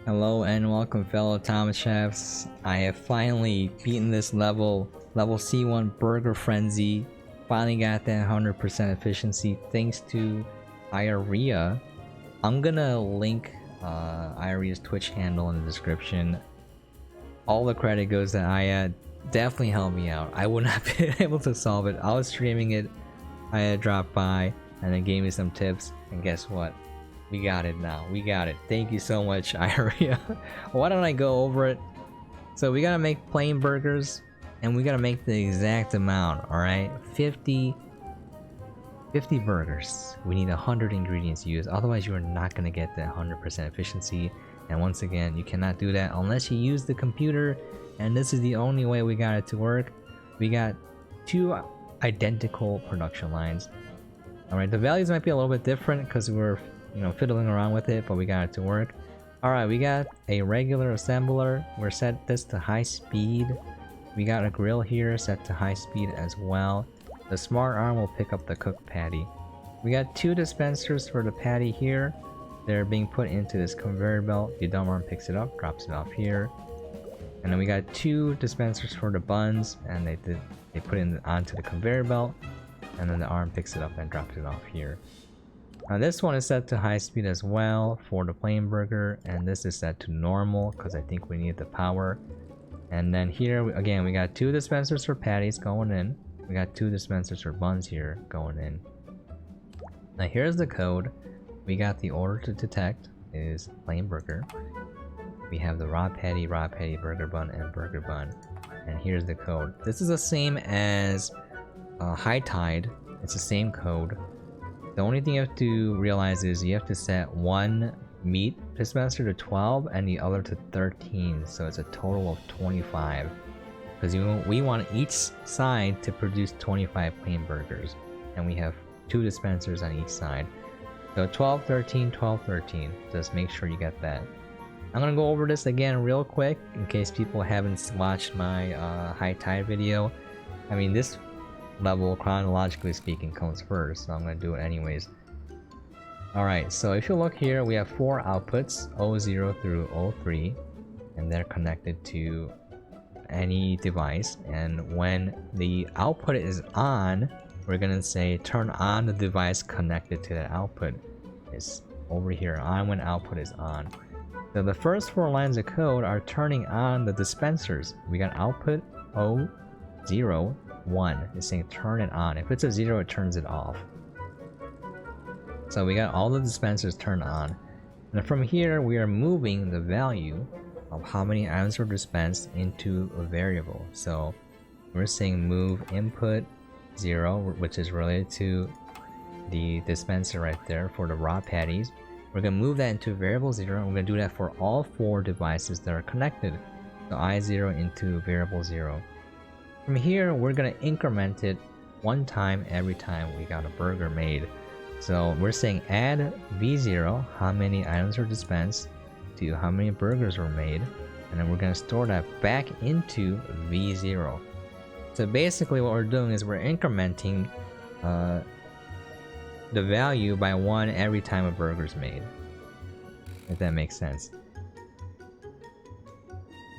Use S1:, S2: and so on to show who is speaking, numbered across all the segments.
S1: Hello and welcome fellow Automachefs. I have finally beaten this level C1 Burger Frenzy. Finally got that 100% efficiency thanks to Irea. I'm gonna link Irea's Twitch handle in the description. All the credit goes to Aya. Definitely helped me out. I would not be able to solve it. I was streaming it. Aya dropped by and then gave me some tips, and guess what? We got it now. We got it. Thank you so much, Irea. Why don't I go over it? So we gotta make plain burgers, and we gotta make the exact amount, alright? 50 burgers. We need 100 ingredients used, otherwise you are not gonna get that 100% efficiency. And once again, you cannot do that unless you use the computer, and this is the only way we got it to work. We got two identical production lines. Alright, the values might be a little bit different because we're fiddling around with it, but we got it to work. Alright, we got a regular assembler. We're set this to high speed. We got a grill here set to high speed as well. The smart arm will pick up the cooked patty. We got two dispensers for the patty here. They're being put into this conveyor belt. The dumb arm picks it up, drops it off here. And then we got two dispensers for the buns, and they put it onto the conveyor belt, and then the arm picks it up and drops it off here. Now this one is set to high speed as well for the plain burger, and this is set to normal because I think we need the power. And then here again we got two dispensers for patties going in. We got two dispensers for buns here going in. Now here's the code. We got the order to detect is plain burger. We have the raw patty, burger bun, and burger bun. And here's the code. This is the same as high tide. It's the same code. The only thing you have to realize is you have to set one meat dispenser to 12 and the other to 13, so it's a total of 25. Because we want each side to produce 25 plain burgers, and we have two dispensers on each side. So 12, 13, 12, 13. Just make sure you get that. I'm gonna go over this again real quick in case people haven't watched my high tide video. I mean, this level, chronologically speaking, comes first, so I'm gonna do it anyways. Alright, so if you look here, we have four outputs, O0 through O3, and they're connected to any device. And when the output is on, we're gonna say turn on the device connected to that output. It's over here, on when output is on. So the first four lines of code are turning on the dispensers. We got output O0 1 is saying turn it on. If it's a 0, it turns it off. So we got all the dispensers turned on. And from here, we are moving the value of how many items were dispensed into a variable. So we're saying move input 0, which is related to the dispenser right there for the raw patties. We're going to move that into variable 0, and we're going to do that for all four devices that are connected. So I0 into variable 0. From here, we're gonna increment it one time every time we got a burger made. So we're saying add V0, how many items were dispensed, to how many burgers were made, and then we're gonna store that back into V0. So basically what we're doing is we're incrementing the value by 1 every time a burger's made. If that makes sense.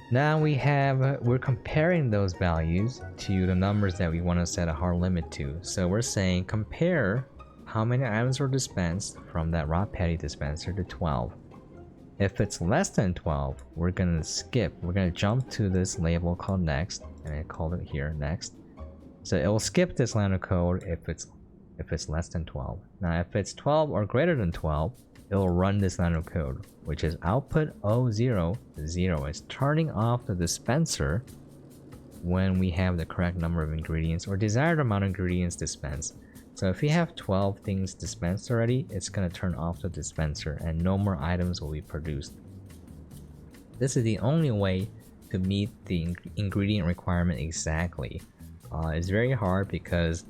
S1: Now we're comparing those values to the numbers that we want to set a hard limit to. So we're saying compare how many items were dispensed from that raw patty dispenser to 12. If it's less than 12, we're gonna skip. We're gonna jump to this label called next, and I called it here next. So it will skip this line of code if it's less than 12. Now if it's 12 or greater than 12, it'll run this line of code, which is output O0 0. It's turning off the dispenser when we have the correct number of ingredients or desired amount of ingredients dispensed. So if we have 12 things dispensed already, it's going to turn off the dispenser and no more items will be produced. This is the only way to meet the ingredient requirement exactly. It's very hard because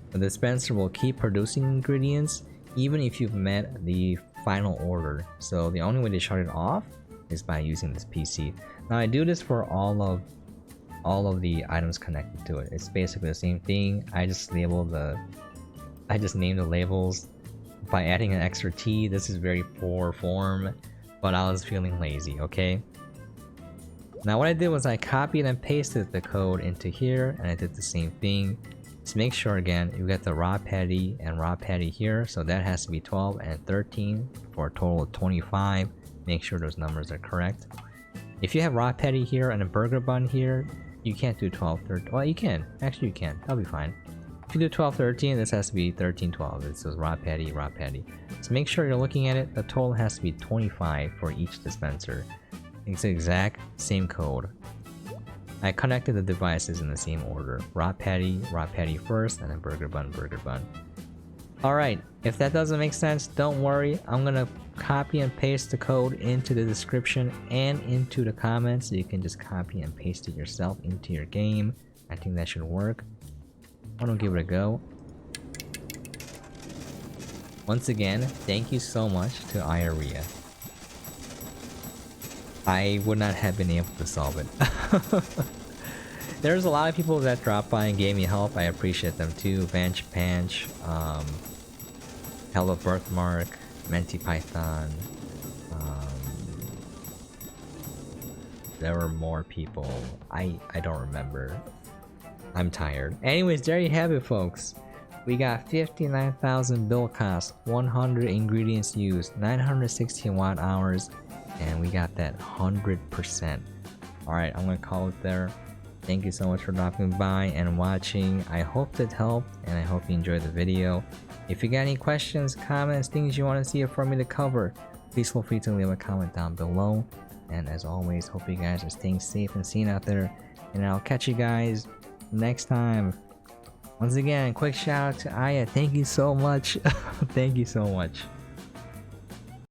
S1: the dispenser will keep producing ingredients even if you've met the final order. So the only way to shut it off is by using this PC. Now I do this for all of the items connected to it. It's basically the same thing. I just name the labels by adding an extra T. This is very poor form. but I was feeling lazy, okay? Now what I did was I copied and pasted the code into here, and I did the same thing. Just make sure again, you get the raw patty and raw patty here, so that has to be 12 and 13 for a total of 25. Make sure those numbers are correct. If you have raw patty here and a burger bun here, you can't do 12, 13. Well, you can. Actually, you can. That'll be fine. If you do 12, 13, this has to be 13, 12. It says raw patty, raw patty. So make sure you're looking at it. The total has to be 25 for each dispenser. It's the exact same code. I connected the devices in the same order. Raw patty first, and then burger bun, burger bun. Alright, if that doesn't make sense, don't worry. I'm gonna copy and paste the code into the description and into the comments, so you can just copy and paste it yourself into your game. I think that should work. I'm gonna give it a go. Once again, thank you so much to Iria. I would not have been able to solve it. There's a lot of people that dropped by and gave me help. I appreciate them too. Bench Panch, Hello Birthmark, Menti Python. There were more people. I don't remember. I'm tired. Anyways, there you have it, folks. We got 59,000 bill cost, 100 ingredients used, 916 watt hours, and we got that 100%. Alright, I'm gonna call it there. Thank you so much for dropping by and watching. I hope that helped, and I hope you enjoyed the video. If you got any questions, comments, things you want to see for me to cover, please feel free to leave a comment down below. And as always, hope you guys are staying safe and sane out there. And I'll catch you guys next time. Once again, quick shout out to Aya. Thank you so much. Thank you so much.